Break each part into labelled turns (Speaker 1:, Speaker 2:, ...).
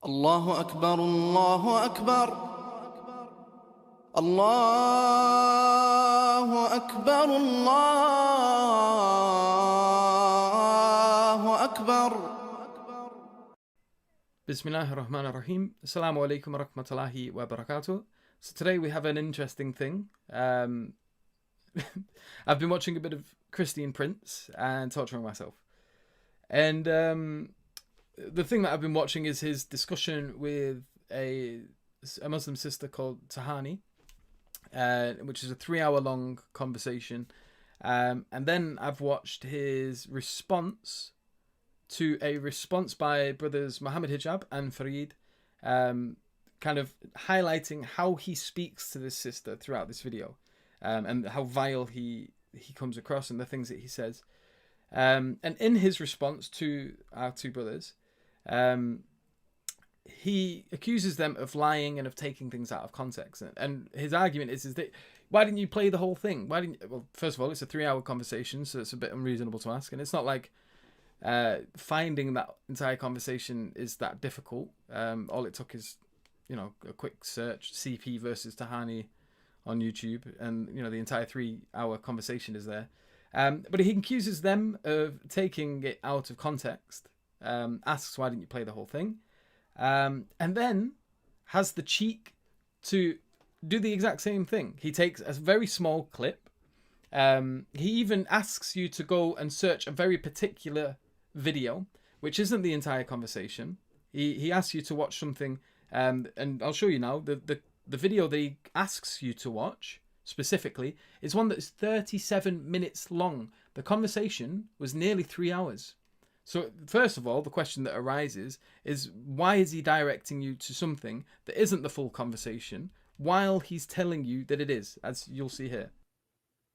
Speaker 1: الله أكبر الله أكبر الله أكبر الله أكبر.
Speaker 2: Bismillahir Rahmanir Rahim. Assalamu alaikum wa rahmatullahi wa barakatuh. So today we have an interesting thing. I've been watching a bit of Christian Prince and torturing myself. And the thing that I've been watching is his discussion with a Muslim sister called Tahani, which is a 3-hour long conversation. And then I've watched his response to a response by brothers Muhammad Hijab and Farid, kind of highlighting how he speaks to this sister throughout this video, and how vile he comes across and the things that he says. And in his response to our two brothers, he accuses them of lying and of taking things out of context. And his argument is that, why didn't you play the whole thing? Well, first of all, it's a 3-hour conversation, so it's a bit unreasonable to ask. And it's not like finding that entire conversation is that difficult. All it took is, a quick search, CP versus Tahani on YouTube, and the entire 3-hour conversation is there. But he accuses them of taking it out of context, asks why didn't you play the whole thing, and then has the cheek to do the exact same thing. He takes a very small clip. He even asks you to go and search a very particular video, which isn't the entire conversation. He asks you to watch something, and I'll show you now. The video that he asks you to watch specifically is one that is 37 minutes long. The conversation was nearly 3 hours. So first of all, the question that arises is, why is he directing you to something that isn't the full conversation while he's telling you that it is, as you'll see here?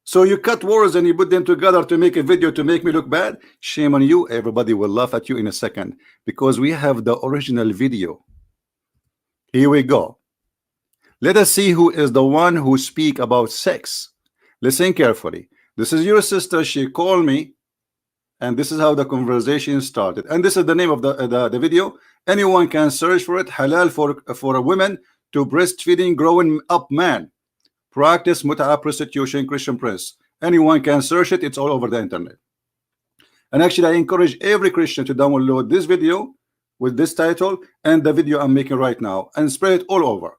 Speaker 3: So you cut words and you put them together to make a video to make me look bad? Shame on you. Everybody will laugh at you in a second, because we have the original video. Here we go. Let us see who is the one who speak about sex. Listen carefully. This is your sister. She called me, and this is how the conversation started. And this is the name of the video. Anyone can search for it. Halal for a woman to breastfeeding growing up man. Practice mut'a prostitution, Christian Prince. Anyone can search it. It's all over the internet. And actually, I encourage every Christian to download this video with this title and the video I'm making right now and spread it all over.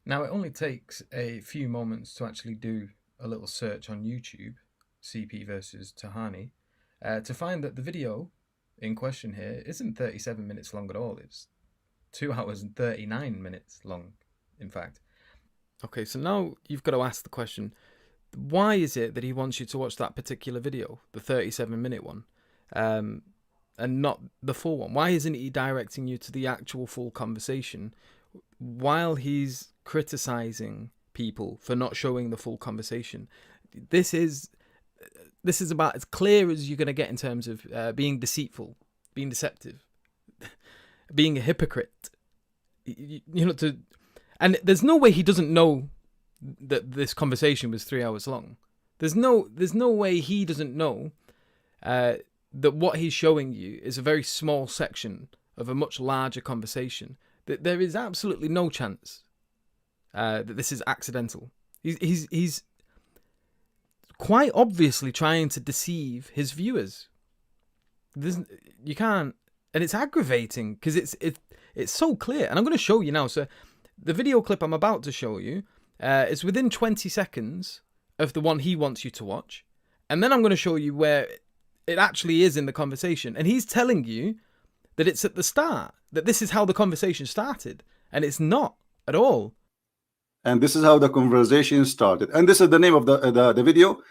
Speaker 2: Now, it only takes a few moments to actually do a little search on YouTube, CP versus Tahani, to find that the video in question here isn't 37 minutes long at all. It's 2 hours and 39 minutes long, in fact. Okay, so now you've got to ask the question, why is it that he wants you to watch that particular video, the 37-minute one, and not the full one? Why isn't he directing you to the actual full conversation while he's criticizing people for not showing the full conversation? This is about as clear as you're going to get in terms of being deceitful, being deceptive, being a hypocrite. And there's no way he doesn't know that this conversation was 3 hours long. There's no way he doesn't know that what he's showing you is a very small section of a much larger conversation. That there is absolutely no chance that this is accidental. He's quite obviously trying to deceive his viewers. You can't, and it's aggravating because it's so clear. And I'm going to show you now. So the video clip I'm about to show you is within 20 seconds of the one he wants you to watch. And then I'm going to show you where it actually is in the conversation. And he's telling you that it's at the start, that this is how the conversation started. And it's not at all.
Speaker 3: And this is how the conversation started. And this is the name of the video.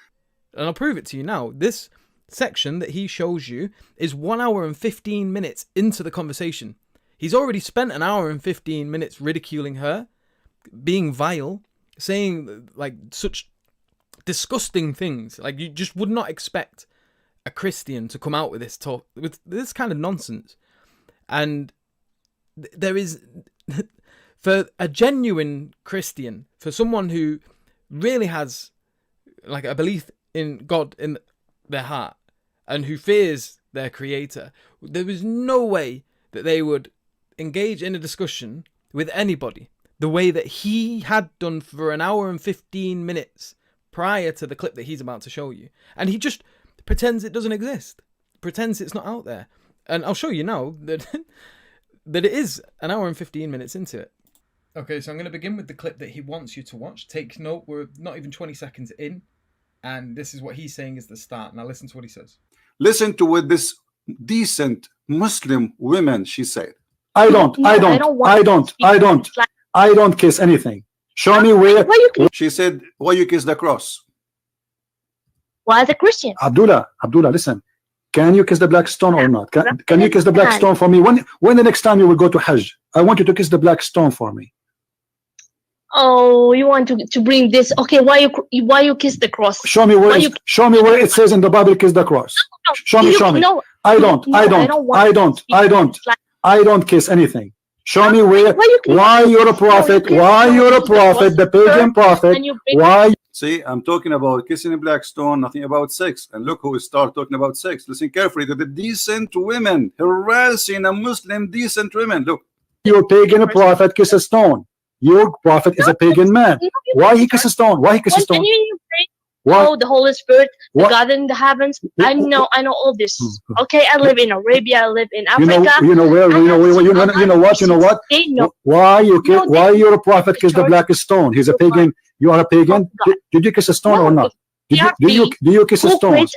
Speaker 2: And I'll prove it to you now. This section that he shows you is 1 hour and 15 minutes into the conversation. He's already spent 1 hour and 15 minutes ridiculing her, being vile, saying like such disgusting things. Like, you just would not expect a Christian to come out with this talk, with this kind of nonsense. And there is, for a genuine Christian, for someone who really has like a belief in God in their heart and who fears their creator, there is no way that they would engage in a discussion with anybody the way that he had done for an hour and 15 minutes prior to the clip that he's about to show you. And he just pretends it doesn't exist, pretends it's not out there. And I'll show you now that, that it is an hour and 15 minutes into it. Okay, so I'm going to begin with the clip that he wants you to watch. Take note, we're not even 20 seconds in. And this is what he's saying is the start. Now listen to what he says.
Speaker 3: Listen to what this decent Muslim woman she said.
Speaker 4: I don't kiss anything. Show me where.
Speaker 3: She said, why you kiss the cross?
Speaker 5: Why, as a Christian?
Speaker 4: Abdullah, listen. Can you kiss the black stone or not? Can you kiss the black stone for me? When the next time you will go to Hajj? I want you to kiss the black stone for me.
Speaker 5: Oh, you want to bring this? Okay, why you kiss the cross?
Speaker 4: Show me where. Show me where it says in the Bible, kiss the cross. Show me.
Speaker 5: No,
Speaker 4: I don't kiss anything. Show me where. Why you're a prophet? Why you're a prophet? The pagan prophet. Why?
Speaker 3: See, I'm talking about kissing a black stone, nothing about sex. And look who start talking about sex. Listen carefully to the decent women harassing a Muslim decent women. Look.
Speaker 4: Your pagan prophet kiss a stone. Your prophet is a pagan man. Why he kiss a stone? Why he kiss a stone?
Speaker 5: Oh, the Holy Spirit, the God in the heavens. I know all this. Okay, I live in Arabia. I live in Africa.
Speaker 4: You know where? You know what? Why your prophet kiss the black stone? He's a pagan. You are a pagan. Did you kiss a stone or not? Do you kiss a stone?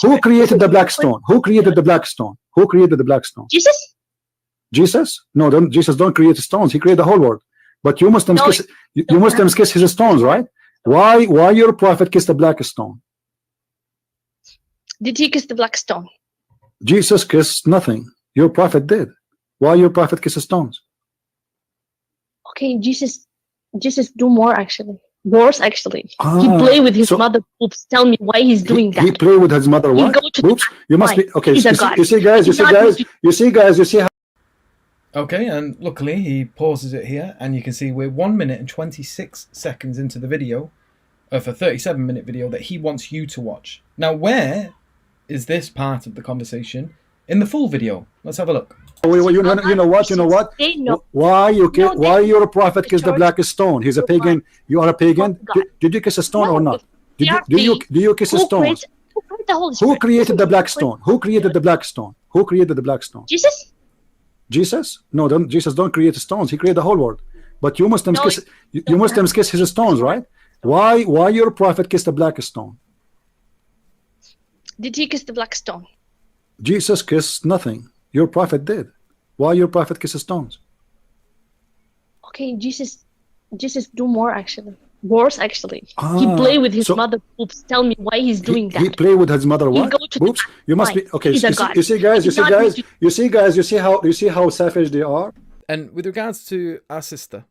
Speaker 4: Who created the black stone? Who created the black stone? Who created the black stone?
Speaker 5: Jesus.
Speaker 4: Jesus? No, Jesus don't create stones. He created the whole world. But you Muslims kiss. You Muslims kiss his stones, right? Why your prophet kissed the black stone?
Speaker 5: Did he kiss the black stone?
Speaker 4: Jesus kissed nothing. Your prophet did. Why your prophet kisses stones?
Speaker 5: Okay, Jesus do more actually. Worse actually. He play with his mother boobs. Tell me why he's doing that.
Speaker 4: He play with his mother what? Boobs? You must be okay. You see guys. You see how.
Speaker 2: Okay, and luckily he pauses it here, and you can see we're 1 minute and 26 seconds into the video of a 37-minute video that he wants you to watch. Now, where is this part of the conversation in the full video? Let's have a look.
Speaker 4: You know what? Why your prophet kiss the black stone? He's a pagan. You are a pagan. Did you kiss a stone or not? Do you kiss a stone? Who created the black stone? Who created the black stone? Who created the black stone?
Speaker 5: Jesus.
Speaker 4: Jesus? No, Jesus don't create stones. He created the whole world. But you Muslims kiss. You Muslims kiss his stones, right? Why your prophet kissed the black stone?
Speaker 5: Did he kiss the black stone?
Speaker 4: Jesus kissed nothing. Your prophet did. Why your prophet kisses stones?
Speaker 5: Okay, Jesus do more actually. Worse actually. He play with his mother boobs. Tell me why he's doing that.
Speaker 4: He play with his mother what? Boobs? You must be okay. You see guys. You see how savage they are.
Speaker 2: And with regards to our sister,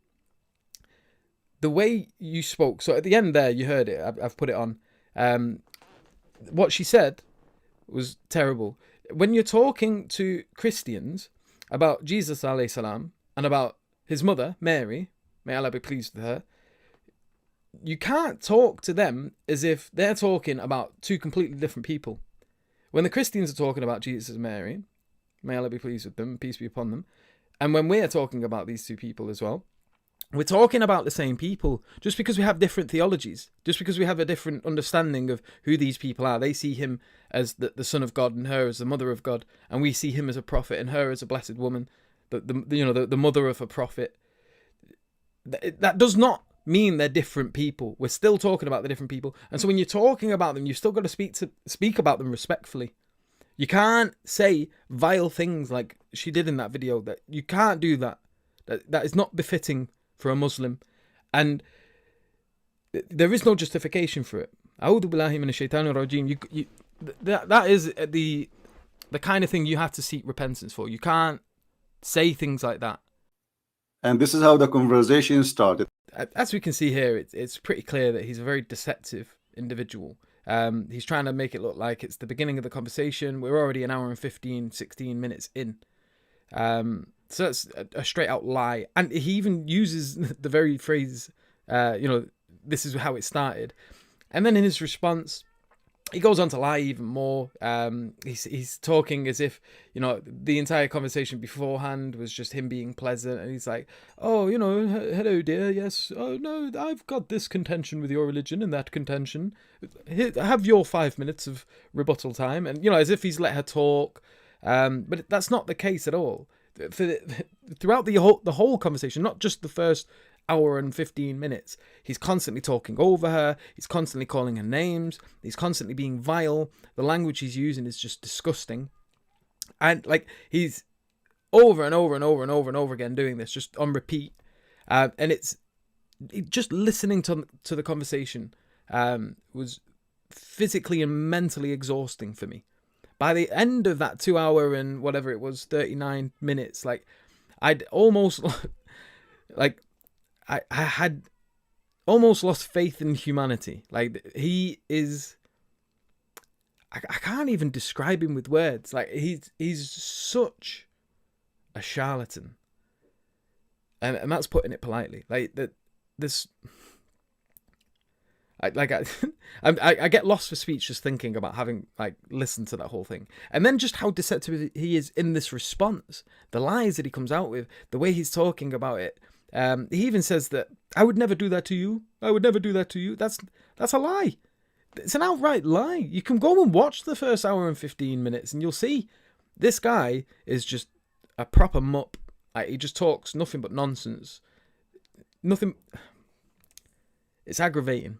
Speaker 2: the way you spoke. So at the end there, you heard it. I've put it on. What she said was terrible. When you're talking to Christians about Jesus alayhi salam and about his mother Mary, may Allah be pleased with her, you can't talk to them as if they're talking about two completely different people. When the Christians are talking about Jesus and Mary, may Allah be pleased with them, peace be upon them, and when we're talking about these two people as well, we're talking about the same people. Just because we have different theologies, just because we have a different understanding of who these people are, they see him as the Son of God and her as the Mother of God, and we see him as a prophet and her as a blessed woman, the mother of a prophet. That does not mean they're different people. We're still talking about the different people, and so when you're talking about them, you've still got to speak about them respectfully. You can't say vile things like she did in that video. That you can't do that. That is not befitting for a Muslim, and there is no justification for it. A'udhu billahi minash shaitanir rajim. That is the kind of thing you have to seek repentance for. You can't say things like that.
Speaker 3: And this is how the conversation started.
Speaker 2: As we can see here, it's pretty clear that he's a very deceptive individual. He's trying to make it look like it's the beginning of the conversation. We're already an hour and 16 minutes in. So that's a straight out lie. And he even uses the very phrase, this is how it started. And then in his response, he goes on to lie even more. He's talking as if, you know, the entire conversation beforehand was just him being pleasant, and he's like, oh, you know, hello dear, yes, oh no, I've got this contention with your religion and that contention. Have your 5 minutes of rebuttal time, and you know, as if he's let her talk. But that's not the case at all. Throughout the whole conversation, not just the first hour and 15 minutes, he's constantly talking over her, he's constantly calling her names, he's constantly being vile. The language he's using is just disgusting, and like he's over and over and over and over and over again doing this just on repeat, and it's just listening to the conversation was physically and mentally exhausting for me. By the end of that 2 hour and whatever it was, 39 minutes, like I'd almost like I had almost lost faith in humanity. Like he is, I can't even describe him with words. Like he's such a charlatan, and that's putting it politely. Like that, this, I get lost for speech just thinking about having like listened to that whole thing, and then just how deceptive he is in this response. The lies that he comes out with, the way he's talking about it. He even says that I would never do that to you. I would never do that to you. That's a lie. It's an outright lie. You can go and watch the first hour and 15 minutes and you'll see this guy is just a proper mupp. Like, he just talks nothing but nonsense. Nothing. It's aggravating.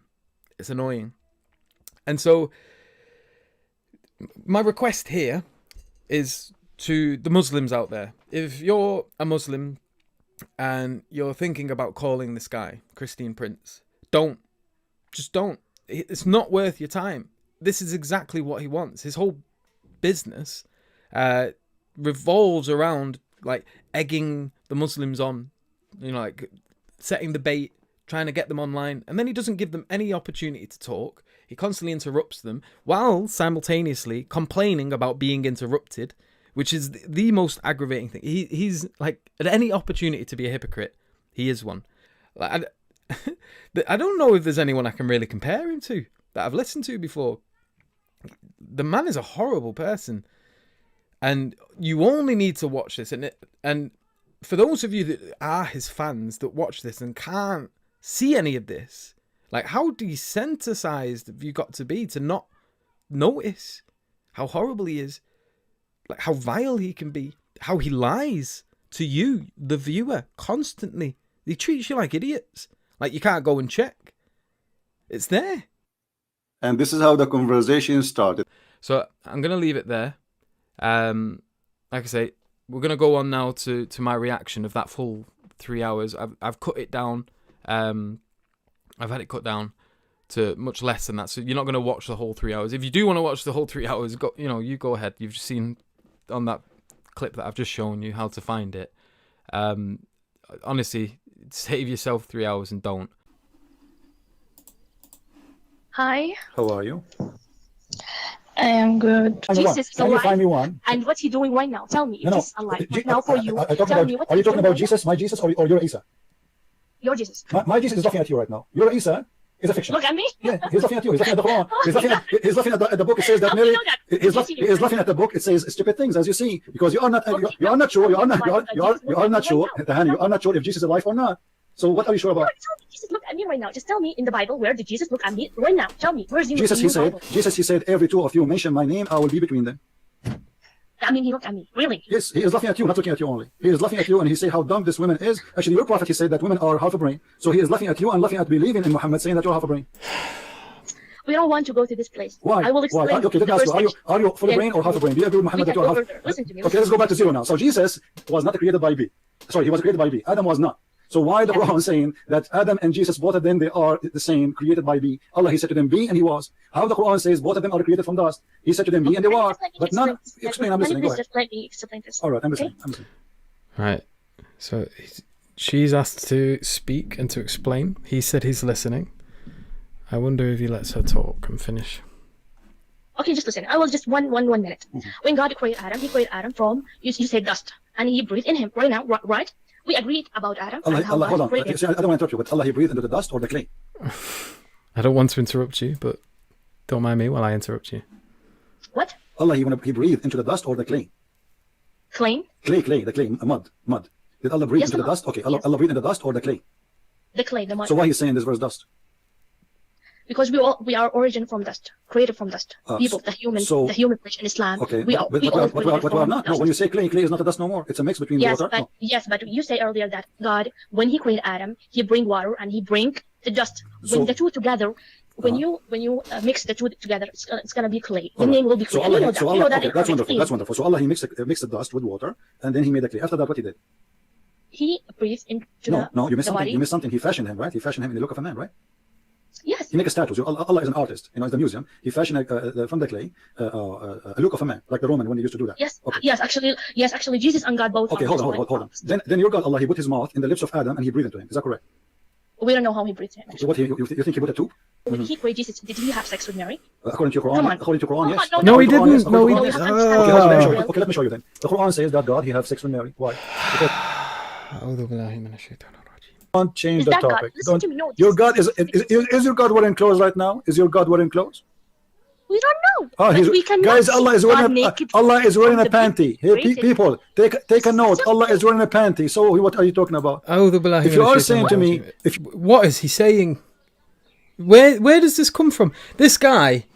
Speaker 2: It's annoying. And so my request here is to the Muslims out there. If you're a Muslim and you're thinking about calling this guy Christine Prince, don't. Just don't. It's not worth your time. This is exactly what he wants. His whole business revolves around like egging the Muslims on, you know, like setting the bait, trying to get them online, and then he doesn't give them any opportunity to talk. He constantly interrupts them while simultaneously complaining about being interrupted, which is the most aggravating thing. He's like, at any opportunity to be a hypocrite, he is one. Like, I don't know if there's anyone I can really compare him to that I've listened to before. The man is a horrible person, and you only need to watch this. And for those of you that are his fans that watch this and can't see any of this, like, how desensitized have you got to be to not notice how horrible he is? Like how vile he can be, how he lies to you, the viewer, constantly. He treats you like idiots. Like you can't go and check. It's there.
Speaker 3: And this is how the conversation started.
Speaker 2: So I'm going to leave it there. Like I say, we're going to go on now to my reaction of that full 3 hours. I've cut it down. I've had it cut down to much less than that. So you're not going to watch the whole 3 hours. If you do want to watch the whole 3 hours, you go ahead. You've just seen on that clip that I've just shown you how to find it. Honestly, save yourself 3 hours and don't.
Speaker 5: Hi.
Speaker 3: How are you?
Speaker 5: I am good. Jesus is alive.
Speaker 4: Find me one.
Speaker 5: And what's he doing right now? Tell me.
Speaker 4: No,
Speaker 5: Is this alive? Now for you. Tell me, what
Speaker 4: are you talking about Jesus, my Jesus, or your Isa?
Speaker 5: Your Jesus.
Speaker 4: My Jesus is laughing at you right now. Your Isa is a fiction.
Speaker 5: Look at me.
Speaker 4: Yeah, he's laughing at you. He's laughing at the Quran. He's laughing at the book. It says that Mary. He's laughing at the book. It says stupid things, as you see, because you are not sure. You are not sure. Tahani, you are not sure if Jesus is alive or not. So what are you sure about?
Speaker 5: Tell me, Jesus look at me right now. Just tell me in the Bible, where did Jesus look at me right now? Tell me, where's
Speaker 4: Jesus? He said, every two of you mention my name, I will be between them.
Speaker 5: I mean, he looked at me. Really?
Speaker 4: Yes, he is laughing at you, not looking at you only. He is laughing at you, and he said how dumb this woman is. Actually, your prophet, he said that women are half a brain. So he is laughing at you and laughing at believing in Muhammad, saying that you're half a brain.
Speaker 5: We don't want to go to this place.
Speaker 4: Why?
Speaker 5: I will explain.
Speaker 4: Why? Okay, let me ask you. Are you full brain or half a brain? Do you agree with Muhammad that you're half?
Speaker 5: Listen to me.
Speaker 4: Okay, let's go back to zero now. So Jesus was not created by B. Sorry, he was created by B. Adam was not. So why the Quran saying that Adam and Jesus, both of them, they are the same, created by B? Allah, he said to them, be, and he was. How the Quran says both of them are created from dust? He said to them, be, and they were. But none. Explain. I'm listening. Go ahead.
Speaker 5: Just let me explain this.
Speaker 4: All right, I'm listening.
Speaker 2: Right. So she's asked to speak and to explain. He said he's listening. I wonder if he lets her talk and finish.
Speaker 5: Okay, just listen. I will just one minute. When God created Adam, he created Adam from, you said dust, and he breathed in him right now, right? We agreed about Adam.
Speaker 4: Allah, hold on. I don't want to interrupt you, but Allah, he breathed into the dust or the clay?
Speaker 2: I don't want to interrupt you, but Don't mind me while I interrupt you.
Speaker 5: What?
Speaker 4: Allah, he breathed into the dust or the clay?
Speaker 5: Clay?
Speaker 4: Clay, the clay, mud. Did Allah breathe into the dust? Okay, Allah breathed in the dust or the clay?
Speaker 5: The clay, the mud.
Speaker 4: So why he's saying this verse dust?
Speaker 5: Because we are origin from dust, created from dust. People, the human flesh in Islam.
Speaker 4: Okay,
Speaker 5: we are
Speaker 4: not. No, when you say clay is not a dust no more. It's a mix between water.
Speaker 5: Yes, but you say earlier that God, when He created Adam, He bring water and He bring the dust. When the two together, when you mix the two together, it's gonna be clay. The name will be clay.
Speaker 4: That's wonderful. That's wonderful. So Allah, He mixed the dust with water, and then He made the clay. After that, what He did?
Speaker 5: He breathed into
Speaker 4: no, you missed something.
Speaker 5: body.
Speaker 4: You missed something. He fashioned him, right? He fashioned him in the look of a man, right?
Speaker 5: Yes.
Speaker 4: He makes statues. Allah is an artist. You know, it's the museum. He fashioned from the clay a look of a man, like the Roman when they used to do that.
Speaker 5: Yes.
Speaker 4: Okay.
Speaker 5: Yes. Actually, Jesus and God both.
Speaker 4: Okay, hold on. Then your God, Allah, He put His mouth in the lips of Adam and He breathed into him. Is that correct?
Speaker 5: We don't know how He breathed him.
Speaker 4: So what? You think He put a tube?
Speaker 5: When He created Jesus, did He have sex with Mary?
Speaker 4: According to your Quran, yes.
Speaker 2: No, He didn't. No, He
Speaker 4: didn't. Okay, let me show you then. The Quran says that God, He have sex with Mary. Why? Don't change the topic. Your God is your God wearing clothes right now? Is your God wearing clothes?
Speaker 5: We don't know.
Speaker 4: Guys, Allah is wearing a panty. Hey, people, take a note. Allah is wearing a panty. So what are you talking about? If you are saying to me,
Speaker 2: what is he saying? Where does this come from? This guy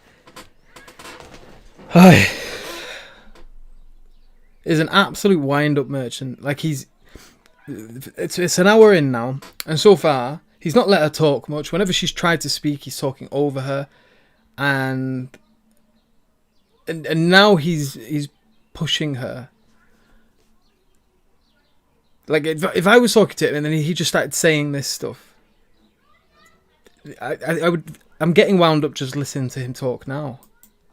Speaker 2: is an absolute wind-up merchant. Like it's an hour in now, and so far he's not let her talk much. Whenever she's tried to speak, he's talking over her, and now he's pushing her. Like if I was talking to him and then he just started saying this stuff, I'm getting wound up just listening to him talk now.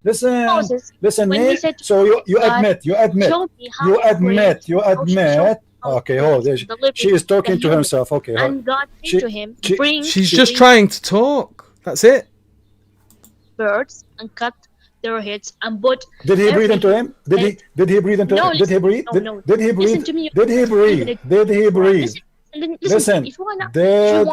Speaker 4: Listen, Nate. So you admit. Okay, she is talking to herself. Okay,
Speaker 5: and God said to him,
Speaker 2: she's just trying to talk. That's it.
Speaker 5: Birds and cut their heads and put.
Speaker 4: Did he breathe into him? Did he breathe into him? Did he breathe? Did he breathe? Did he breathe? Did he breathe? Listen,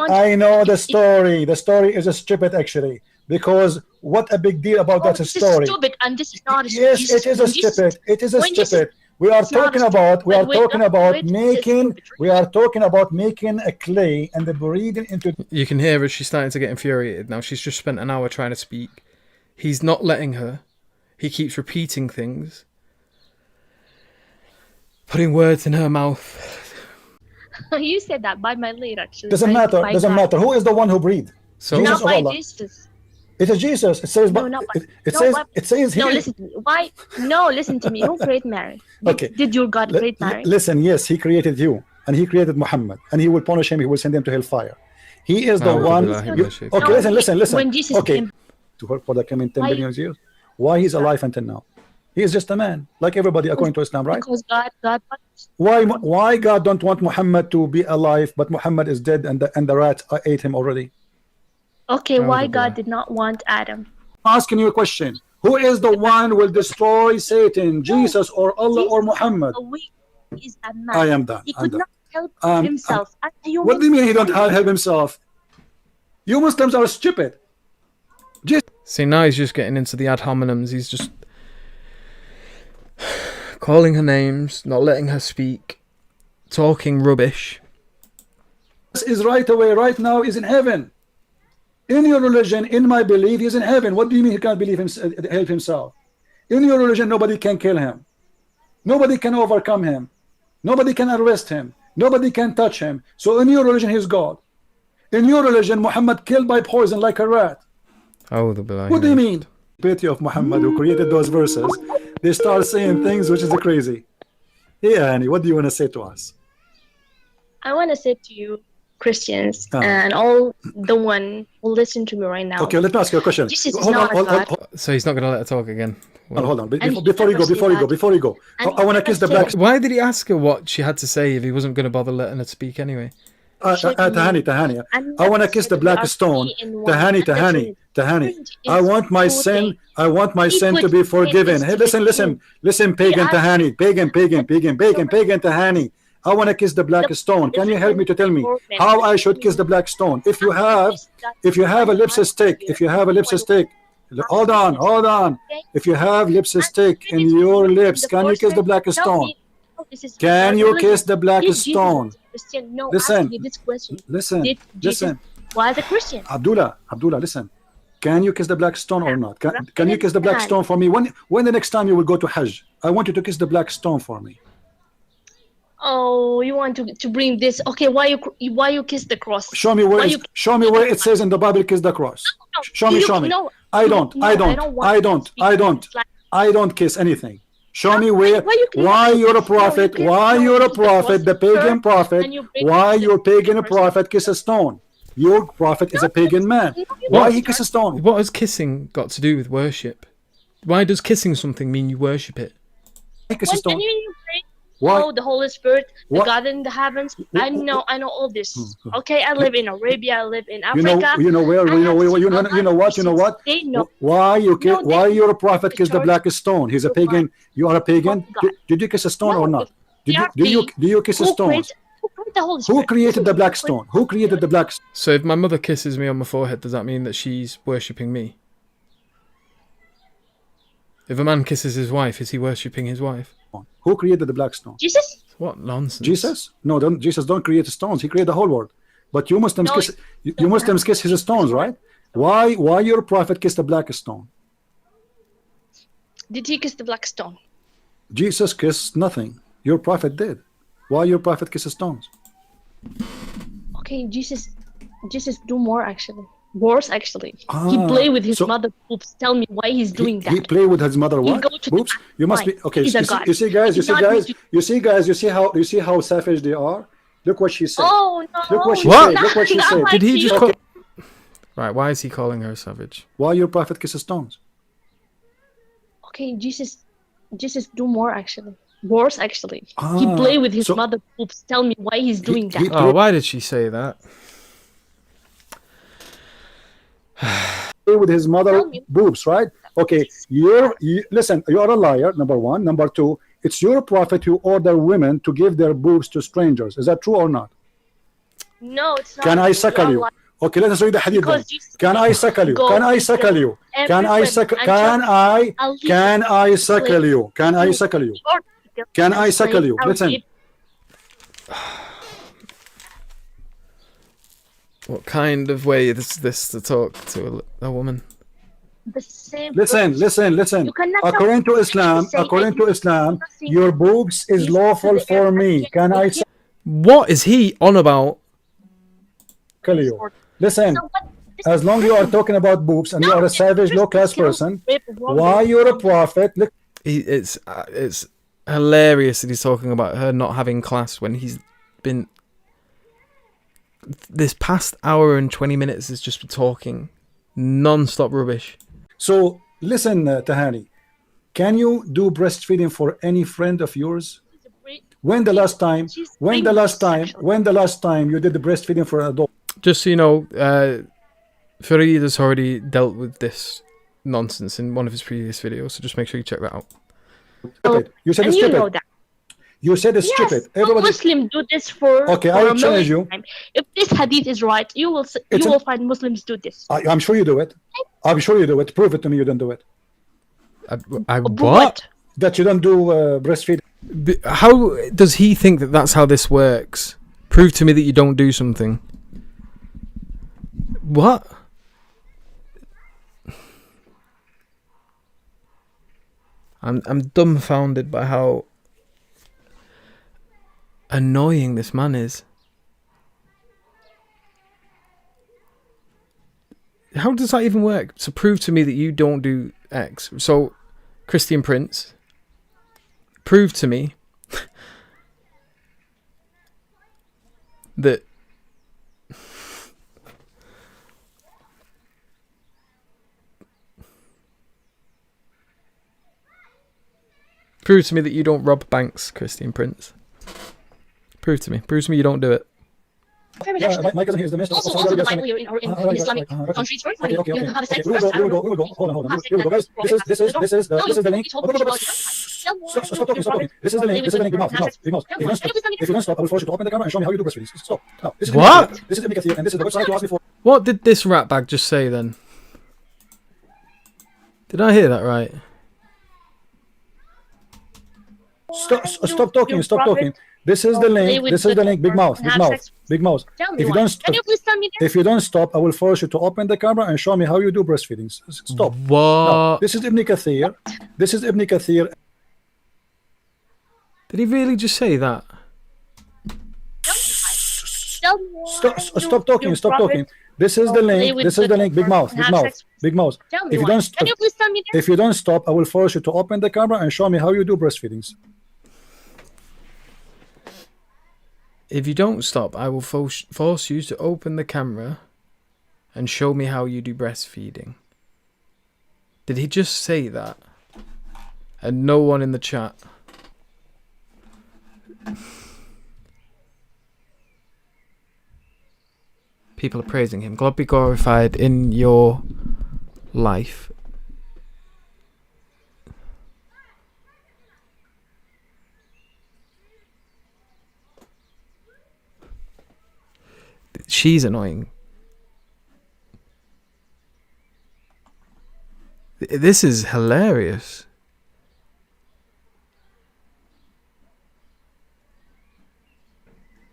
Speaker 4: I know the story. The story is stupid actually. Because what a big deal about that story.
Speaker 5: This is stupid and this is not stupid.
Speaker 4: Yes, it is stupid. It is stupid. We are talking about making a clay and the breathing into.
Speaker 2: You can hear her. She's starting to get infuriated now. She's just spent an hour trying to speak. He's not letting her. He keeps repeating things, putting words in her mouth.
Speaker 5: You said that by my lead, actually.
Speaker 4: Doesn't matter. Who is the one who breathed?
Speaker 2: So
Speaker 4: Jesus
Speaker 5: not by Jesus.
Speaker 4: It is Jesus. It says. It says.
Speaker 5: No, listen to me. Why? No, listen to me. Who created Mary? Did your God create Mary?
Speaker 4: Listen. Yes, He created you, and He created Muhammad, and He will punish him. He will send him to hellfire. He is the one. Listen.
Speaker 5: When Jesus came
Speaker 4: to her for the coming 10 billion years, why He's alive until now? He is just a man, like everybody according to Islam, right?
Speaker 5: Because God.
Speaker 4: Why God don't want Muhammad to be alive, but Muhammad is dead, and the rats ate him already?
Speaker 5: Okay, why God did not want Adam?
Speaker 4: I'm asking you a question. Who is the one who will destroy Satan? Jesus or Allah or Muhammad?
Speaker 5: Is a man.
Speaker 4: I am done.
Speaker 5: He could not help himself.
Speaker 4: What do you mean he don't help himself? You Muslims are stupid.
Speaker 2: See, now he's just getting into the ad hominems. He's just calling her names, not letting her speak, talking rubbish.
Speaker 4: This is right away, right now, is in heaven. In your religion, in my belief, he's in heaven. What do you mean he can't help himself? In your religion, nobody can kill him. Nobody can overcome him. Nobody can arrest him. Nobody can touch him. So in your religion, he's God. In your religion, Muhammad killed by poison like a rat.
Speaker 2: What
Speaker 4: do you mean? Pity of Muhammad who created those verses. They start saying things which is crazy. Yeah, Annie, what do you want to say to us?
Speaker 5: I want to say to you, Christians, and all the one who listen to me right now.
Speaker 4: Okay, let me ask you a question.
Speaker 5: Hold on.
Speaker 2: So he's not going to let her talk again.
Speaker 4: Hold on. Before you go. I want to kiss the black.
Speaker 2: Why did he ask her what she had to say if he wasn't going to bother letting her speak anyway?
Speaker 4: Tahani. I want to kiss the black stone. Tahani. I want my sin to be forgiven. Hey, listen, pagan Tahani. Pagan Tahani. I want to kiss the black stone. Can you help me to tell me how I should kiss the black stone? If you have a lipstick, Hold on, hold on. If you have lipstick in your lips, can you kiss the black stone? Can you kiss the black stone?
Speaker 5: No,
Speaker 4: Listen,
Speaker 5: this question.
Speaker 4: listen,
Speaker 5: Did Jesus
Speaker 4: listen.
Speaker 5: was a Christian?
Speaker 4: Abdullah, listen. Can you kiss the black stone or not? Can you kiss the black stone for me? When the next time you will go to Hajj, I want you to kiss the black stone for me.
Speaker 5: Oh, you want to bring this? Okay, why you kiss the cross?
Speaker 4: Show me where it says in the Bible kiss the cross. Show me.
Speaker 5: No,
Speaker 4: I don't kiss anything. Show me why you're a prophet, the pagan prophet, why your pagan prophet kiss a stone. Your prophet is a pagan man. Why he kiss a stone?
Speaker 2: What has kissing got to do with worship? Why does kissing something mean you worship it?
Speaker 4: He kiss a stone.
Speaker 5: Why? Oh, the Holy Spirit, the God in the heavens. I know all this. Okay, I live in Arabia. I live in Africa.
Speaker 4: You know what? Why you're a prophet kiss the black stone? He's a pagan. You are a pagan. Did you kiss a stone or not? Do you kiss a stone? Who created the black stone? Who created the black stone?
Speaker 2: So if my mother kisses me on my forehead, does that mean that she's worshipping me? If a man kisses his wife, is he worshipping his wife?
Speaker 4: Who created the black stone?
Speaker 5: Jesus.
Speaker 2: What nonsense.
Speaker 4: Jesus? No, Jesus don't create stones. He created the whole world. But you Muslims kiss his stones, right? Why your prophet kissed the black stone?
Speaker 5: Did he kiss the black stone?
Speaker 4: Jesus kissed nothing. Your prophet did. Why your prophet kisses stones?
Speaker 5: Okay, Jesus do more actually. Worse actually. He play with his mother boobs. Tell me why he's doing that.
Speaker 4: He play with his mother what? Boobs? You must be okay. You see guys, you see how savage they are? Look what she said.
Speaker 5: Oh no.
Speaker 4: Look what she said. Look what she said.
Speaker 2: Did he just call... Right, why is he calling her savage?
Speaker 4: Why your prophet kisses stones?
Speaker 5: Okay, Jesus do more actually. Worse actually. He play with his mother boobs. Tell me why he's doing that.
Speaker 2: Why did she say that?
Speaker 4: With his mother boobs, right? Okay, listen, you are a liar, number one. Number two, it's your prophet who order women to give their boobs to strangers. Is that true or not?
Speaker 5: No, it's not.
Speaker 4: Can I suckle you? Okay, let us read the hadith then. Can I suckle you? Can I suckle you? Can I suckle you? Can I suckle you? Can I suckle you? Can I suckle you? Listen.
Speaker 2: What kind of way is this to talk to a woman?
Speaker 5: The same
Speaker 4: listen. According to Islam, your boobs is lawful for me. Can I suckle
Speaker 2: What is he on about?
Speaker 4: you? Listen, as long as you are talking about boobs and you are a savage, low-class person, why you're a prophet? Look,
Speaker 2: it's hilarious that he's talking about her not having class when he's been... This past hour and 20 minutes is just talking non-stop rubbish.
Speaker 4: So listen, Tahani, can you do breastfeeding for any friend of yours? When the last time you did the breastfeeding for an adult?
Speaker 2: Just so you know, Fareed has already dealt with this nonsense in one of his previous videos, so just make sure you check that out.
Speaker 4: You said it's stupid. You said it's stupid. Everybody
Speaker 5: Muslims do this for
Speaker 4: okay. I will challenge you.
Speaker 5: If this hadith is right, you will find Muslims do this.
Speaker 4: I'm sure you do it. I'm sure you do it. Prove it to me. You don't do it.
Speaker 2: What?
Speaker 4: That you don't do breastfeeding.
Speaker 2: How does he think that that's how this works? Prove to me that you don't do something. What? I'm dumbfounded by how annoying this man is. How does that even work? So prove to me that you don't do X. So Christian Prince, prove to me that prove to me that you don't rob banks, Christian Prince. Prove to me you don't do it.
Speaker 4: Yeah, my cousin here is the minister.
Speaker 5: Also the Bible here in Islamic countries, right?
Speaker 4: Okay.
Speaker 5: You have a sex
Speaker 4: Here we go. Hold on. Here we go, guys. This is the link. Stop talking. This is the link. Big mouth. If you don't stop, I will force you to open the camera and show me how you do breastfeeding. Stop. Now, this is
Speaker 2: what?
Speaker 4: This is the Kathir, and this is the website you asked me for.
Speaker 2: What did this ratbag just say then? Did I hear that right?
Speaker 4: Stop talking. Stop talking. This is the link. This is the link. Big mouth. Big mouth. Big mouth. If you don't stop, if you don't stop, I will force you to open the camera and show me how you do breastfeeding. Stop.
Speaker 2: What?
Speaker 4: No, this is Ibn Kathir. This is Ibn Kathir.
Speaker 2: Did he really just say that?
Speaker 4: Stop talking. Stop talking. This is the link. This is the link. Big mouth. Big mouth. Big mouth. If you don't stop, if you don't stop, I will force you to open the camera and show me how you do breastfeedings.
Speaker 2: If you don't stop, I will force you to open the camera and show me how you do breastfeeding. Did he just say that? And no one in the chat. People are praising him. God be glorified in your life. She's annoying. This is hilarious.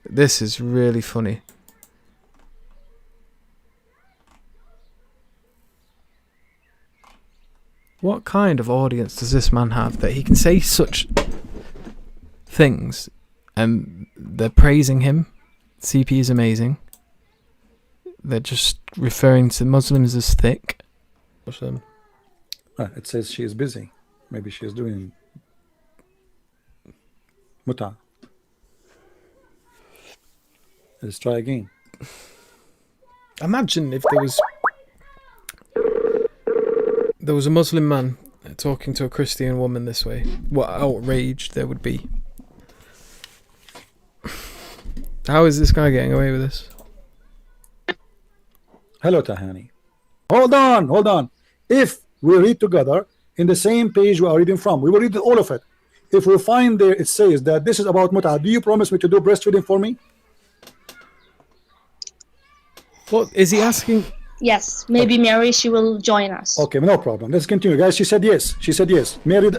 Speaker 2: This is really funny. What kind of audience does this man have that he can say such things and they're praising him? CP is amazing. They're just referring to Muslims as thick.
Speaker 4: It says she is busy. Maybe she is doing muta. Let's try again.
Speaker 2: Imagine if there was a Muslim man talking to a Christian woman this way. What outrage there would be. How is this guy getting away with this?
Speaker 4: Hello, Tahani. Hold on. If we read together in the same page we are reading from, we will read all of it. If we find there it says that this is about muta, do you promise me to do breastfeeding for me?
Speaker 2: What is he asking?
Speaker 5: Yes, maybe Mary, she will join us.
Speaker 4: Okay, no problem. Let's continue, guys. She said yes. She said yes. Mary the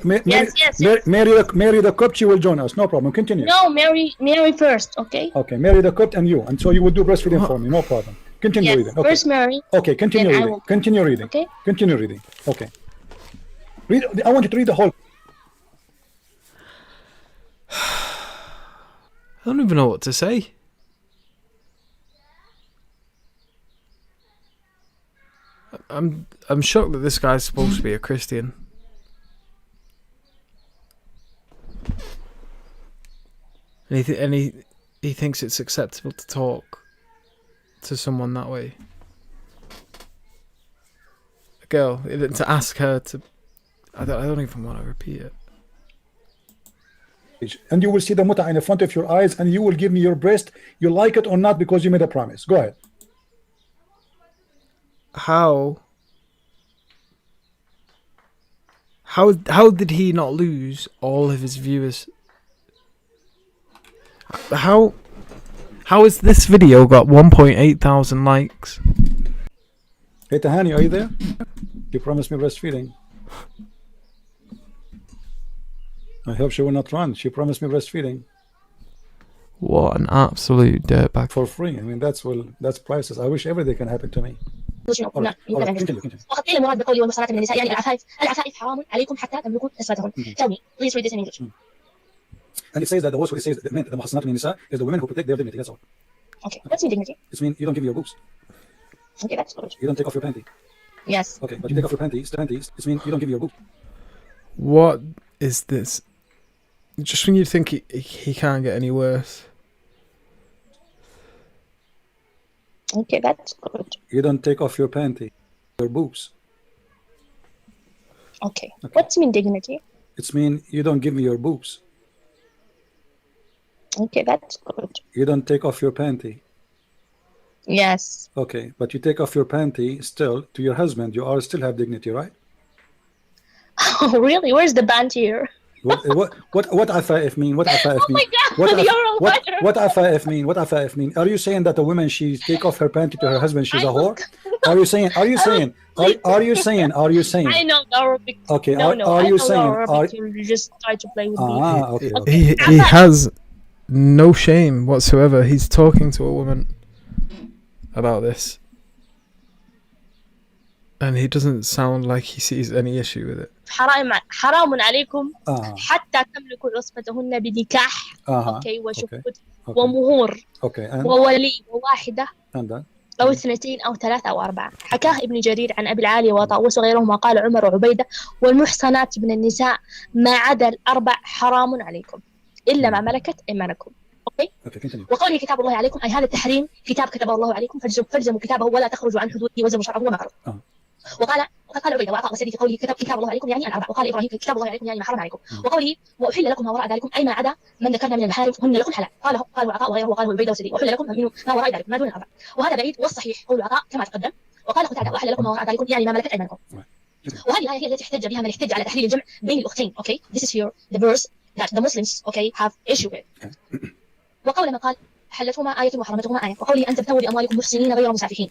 Speaker 4: Copt, she will join us. No problem. Continue.
Speaker 5: No, Mary first. Okay.
Speaker 4: Okay, Mary the Copt and you, and so you will do breastfeeding for me. No problem. Continue reading. Okay.
Speaker 5: First Mary.
Speaker 4: Okay, continue reading. Continue reading.
Speaker 5: Okay.
Speaker 4: Continue reading. Okay. Read. I want you to read the whole.
Speaker 2: I don't even know what to say. I'm shocked that this guy's supposed to be a Christian. And he thinks it's acceptable to talk to someone that way. A girl, to ask her to... I don't even want to repeat it.
Speaker 4: And you will see the muta in the front of your eyes, and you will give me your breast. You like it or not because you made a promise. Go ahead.
Speaker 2: How did he not lose all of his viewers? How has this video got 1.8 thousand likes?
Speaker 4: Hey Tahani, are you there? You promised me breastfeeding. I hope she will not run. She promised me breastfeeding.
Speaker 2: What an absolute dirtbag.
Speaker 4: For free. I mean, that's priceless. I wish everything can happen to me.
Speaker 5: وقد قيل المراد بقوله والمحصنات من النساء يعني العفائف حرام عليكم حتى تملكوا نسوتهن. Tell me, please read this in English.
Speaker 4: And it says that the words where it says that the محصنات من النساء is the women who protect their dignity. That's all.
Speaker 5: Okay, what's your dignity?
Speaker 4: It means you don't give your boobs.
Speaker 5: Okay, that's good.
Speaker 4: You don't take off your panty.
Speaker 5: Yes.
Speaker 4: Okay, but you take off your panties. The panties. It means you don't give your boobs.
Speaker 2: What is this? Just when you think he can't get any worse.
Speaker 5: Okay, that's good.
Speaker 4: You don't take off your panty, your boobs.
Speaker 5: Okay. What's mean dignity?
Speaker 4: It's mean you don't give me your boobs.
Speaker 5: Okay, that's good.
Speaker 4: You don't take off your panty.
Speaker 5: Yes.
Speaker 4: Okay, but you take off your panty still to your husband. You still have dignity, right?
Speaker 5: Oh, really? Where's the band here?
Speaker 4: What afaif mean? What afaif mean?
Speaker 5: Oh my God!
Speaker 4: what afaif mean? What afaif mean? Are you saying that a woman, she take off her panty to her husband, she's a whore? Are you saying? Are you saying? Are you saying? Are you saying?
Speaker 5: I know Arabic.
Speaker 4: Okay.
Speaker 5: No,
Speaker 4: Are you
Speaker 5: I know
Speaker 4: saying?
Speaker 5: Arabic. You just try to play with me.
Speaker 4: Okay.
Speaker 2: He has no shame whatsoever. He's talking to a woman about this, and he doesn't sound like he sees any issue with it.
Speaker 5: حرام عليكم حتى تملكوا عصبتهن بنكاح. اوكي وشهود ومهور وولي وواحدة أو اثنتين أو ثلاثة أو أربعة. حكاه ابن جرير عن أبي العالية وطاووس وغيرهما قال عمر وعبيدة والمحصنات من النساء ما عدا الأربع حرام عليكم إلا ما ملكت أيمانكم. اوكي. وقوله كتاب الله عليكم أي هذا التحريم كتاب كتبه الله عليكم فالزموا كتابه ولا تخرجوا عن حدوده وزنوا شرعه وما عرض. وقال عبيدة وعطاء وسدي في قوله كتاب الله عليكم يعني الأربع. وقال إبراهيم كتاب الله عليكم يعني ما حرم عليكم. وقوله وأحل لكم ما وراء ذلكم أي ما عدا من ذكرنا من المحارم هن لكم حلال. قال عطاء وغيره وقال عبيدة وسدي وأحل لكم ما وراء ذلك ما دون الأربع. وهذا بعيد والصحيح قول عطاء كما تقدم. وقال قتادة وأحل لكم ما وراء ذلكم يعني ما ملكت أيمانكم. وهذه الآية هي التي احتج بها من احتج على تحليل الجمع بين الأختين. Okay, this is here the verse that the Muslims have issue with. وقول ما قال حلتهما آية وحرمتهما آية. وقوله أن تبتغوا بأموالكم محسنين غير مسافحين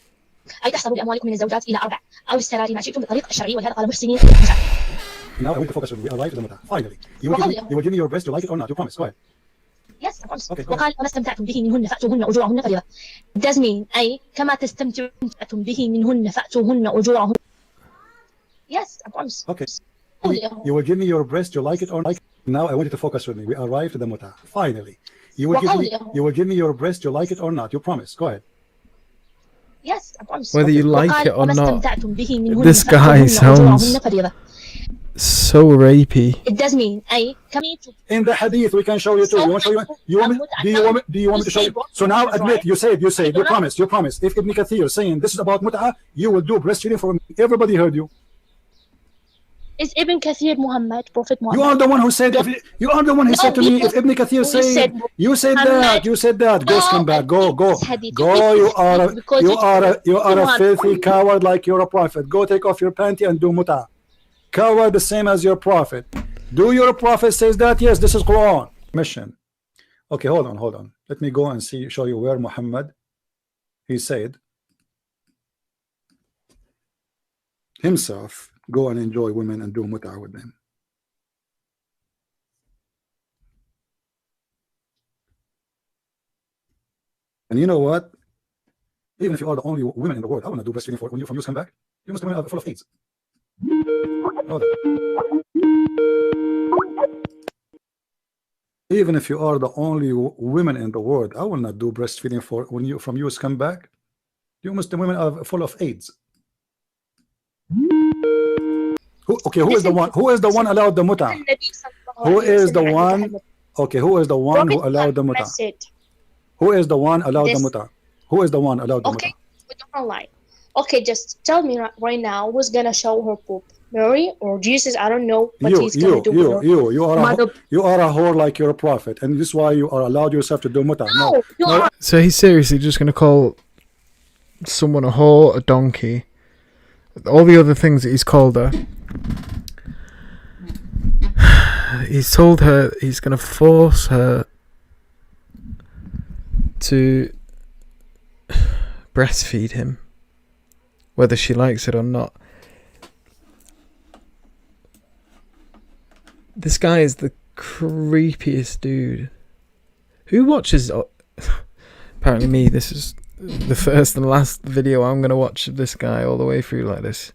Speaker 5: أي تحصلوا بأموالكم من الزوجات إلى أربع أو السراري ما شئتم بالطريق الشرعي ولهذا قال محسنين مسافحين.
Speaker 4: Now I want to focus on we arrived at the mutah. Finally, you will give me your best to like it or not. You promise. Go ahead.
Speaker 5: Yes, of course. Okay, وقال وما استمتعتم به منهن فأتوهن أجورهن فريضة. It does mean أي كما تستمتعتم به منهن فأتوهن أجورهن. Yes, of course.
Speaker 4: Okay. You will give me your breast to like it or not. Now I want you to focus with me. We arrived at the mutah. Finally, you will give me your breast to like it or not. You promise. Go ahead.
Speaker 5: Yes, of course.
Speaker 2: Whether you like it or not, this guy sounds so rapey.
Speaker 5: It does mean أي
Speaker 4: in the hadith we can show you too. You want to show you? Do you want me to show you? So now admit you said you promise. If Ibn Kathir is saying this is about mut'ah, you will do breastfeeding for everybody heard you.
Speaker 5: Is Ibn Kathir Muhammad, Prophet Muhammad?
Speaker 4: You are the one who said. You are the one who said to me. If Ibn Kathir said, you said that. Go scumbag. Go. You are a filthy coward like you're a prophet. Go take off your panty and do mut'ah. Coward the same as your prophet. Do your prophet says that? Yes, this is Quran. Mission. Okay, hold on. Let me go and show you where Muhammad he said himself go and enjoy women and do mut'ah with them. And you know what? Even if you are the only women in the world, I want to do breastfeeding for when you from you come back. You must be full of AIDS. Even if you are the only women in the world, I will not do breastfeeding for when you from US come back. You Muslim women are full of AIDS. Who is the one? Who is the one allowed the mut'ah? Who is the one? Okay, who is the one who allowed the mut'ah? Who is the one allowed the mut'ah? Who is the one allowed the mut'ah?
Speaker 5: Okay, we don't lie. Okay, just tell me right now who's gonna show her poop, Mary or Jesus? I don't know what he's gonna do.
Speaker 4: You are a whore like you're a prophet, and this is why you are allowed yourself to do mut'ah.
Speaker 5: No.
Speaker 2: So he's seriously just gonna call someone a whore, a donkey, all the other things that he's called her. He's told her he's gonna force her to breastfeed him, whether she likes it or not. This guy is the creepiest dude. Who watches? Apparently me. This is the first and last video I'm gonna watch of this guy all the way through like this.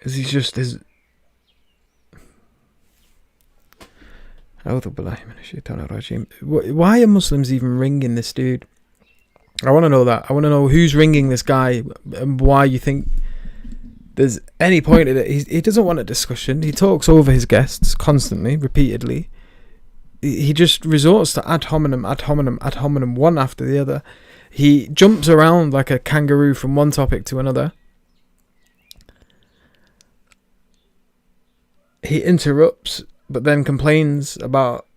Speaker 2: Is he just his? Why are Muslims even ringing this dude? I want to know that. I want to know who's ringing this guy and why you think there's any point in it. He doesn't want a discussion. He talks over his guests constantly, repeatedly. He just resorts to ad hominem, one after the other. He jumps around like a kangaroo from one topic to another. He interrupts, but then complains about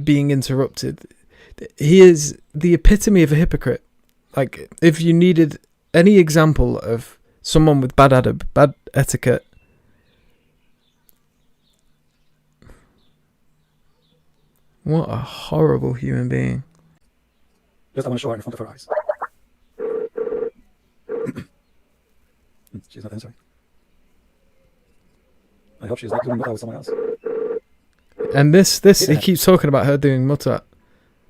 Speaker 2: being interrupted. He is the epitome of a hypocrite. Like, if you needed any example of someone with bad adab, bad etiquette, What a horrible human being.
Speaker 4: Just I want to show her in front of her eyes. She's not answering. I hope she's not doing mut'a with someone else.
Speaker 2: And this he keeps talking about her doing mut'a.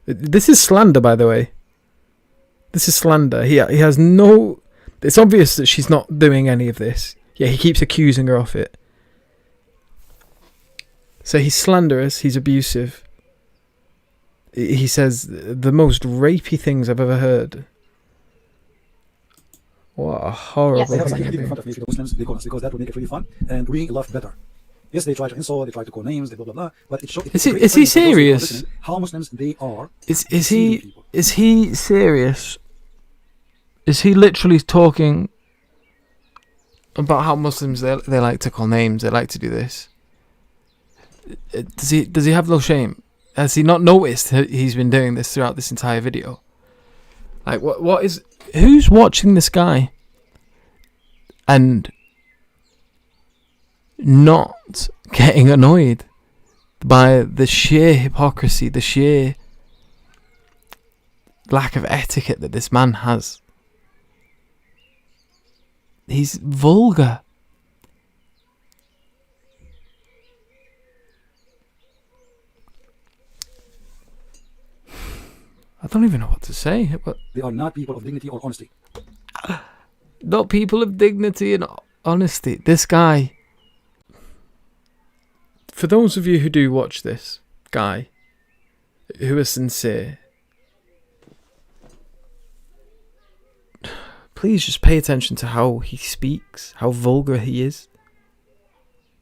Speaker 2: This is slander, by the way. This is slander. He has no... It's obvious that she's not doing any of this. Yeah, he keeps accusing her of it. So he's slanderous, he's abusive. He says the most rapey things I've ever heard. What a horrible thing.
Speaker 4: They have something in front of me, Muslims, they call us, because that would make it really fun, and we love better. Yes, they try to insult, they try to call names, they blah blah blah. But it shows.
Speaker 2: Is he serious?
Speaker 4: How Muslims they are.
Speaker 2: Is he serious? Is he literally talking about how Muslims they like to call names, they like to do this? Does he have no shame? Has he not noticed he's been doing this throughout this entire video? Like what is... Who's watching this guy and not getting annoyed by the sheer hypocrisy, the sheer lack of etiquette that this man has? He's vulgar. I don't even know what to say. But
Speaker 4: they are not people of dignity or honesty.
Speaker 2: Not people of dignity and honesty. This guy. For those of you who do watch this guy, who are sincere, please just pay attention to how he speaks, how vulgar he is.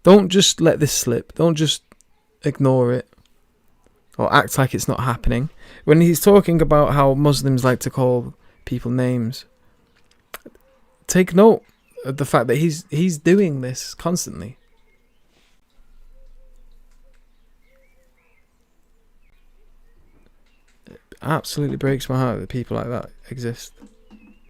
Speaker 2: Don't just let this slip. Don't just ignore it or act like it's not happening. When he's talking about how Muslims like to call people names, take note of the fact that he's doing this constantly. It absolutely breaks my heart that people like that exist.